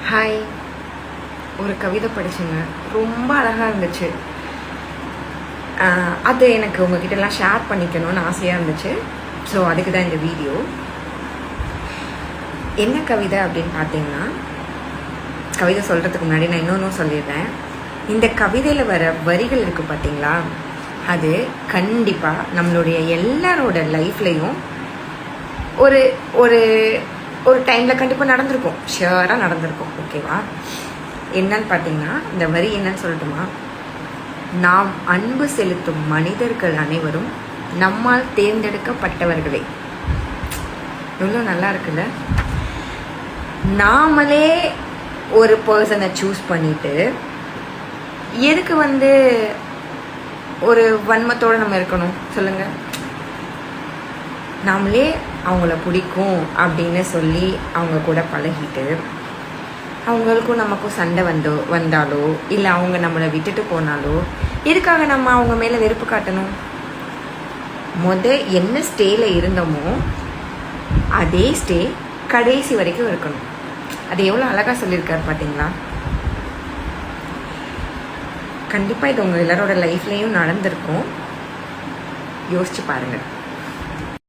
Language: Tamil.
ஹாய், ஒரு கவிதை படிச்சுங்க, ரொம்ப அழகாக இருந்துச்சு. அது எனக்கு உங்ககிட்டலாம் ஷேர் பண்ணிக்கணும்னு ஆசையாக இருந்துச்சு. ஸோ அதுக்கு தான் இந்த வீடியோ. என்ன கவிதை அப்படின்னு பார்த்தீங்கன்னா, கவிதை சொல்கிறதுக்கு முன்னாடி நான் இன்னொன்றும் சொல்லிடுறேன். இந்த கவிதையில் வர வரிகள் இருக்குது பார்த்தீங்களா, அது கண்டிப்பாக நம்மளுடைய எல்லாரோட லைஃப்லையும் ஒரு ஒரு ஒரு டைமில் கண்டிப்பாக நடந்திருக்கும், ஷியராக நடந்திருக்கும். ஓகேவா? என்னன்னு பார்த்தீங்கன்னா, இந்த வரி என்னன்னு சொல்லட்டுமா? நாம் அன்பு செலுத்தும் மனிதர்கள் அனைவரும் நம்மால் தேர்ந்தெடுக்கப்பட்டவர்களே. எவ்வளோ நல்லா இருக்குல்ல? நாமளே ஒரு பர்சனை சூஸ் பண்ணிட்டு எதுக்கு ஒரு வன்மத்தோடு நம்ம இருக்கணும் சொல்லுங்க? நாமளே அவங்கள பிடிக்கும் அப்படின்னு சொல்லி அவங்க கூட பழகிட்டு, அவங்களுக்கும் நமக்கும் சண்டை வந்தாலோ இல்லை அவங்க நம்மளை விட்டுட்டு போனாலோ எதுக்காக நம்ம அவங்க மேலே வெறுப்பு காட்டணும்? என்ன ஸ்டேல இருந்தோமோ அதே ஸ்டே கடைசி வரைக்கும் இருக்கணும். அது எவ்வளோ அழகாக சொல்லியிருக்காரு பார்த்தீங்களா? கண்டிப்பாக இது உங்கள் எல்லாரோட லைஃப்லேயும் நடந்திருக்கும். யோசிச்சு பாருங்கள்.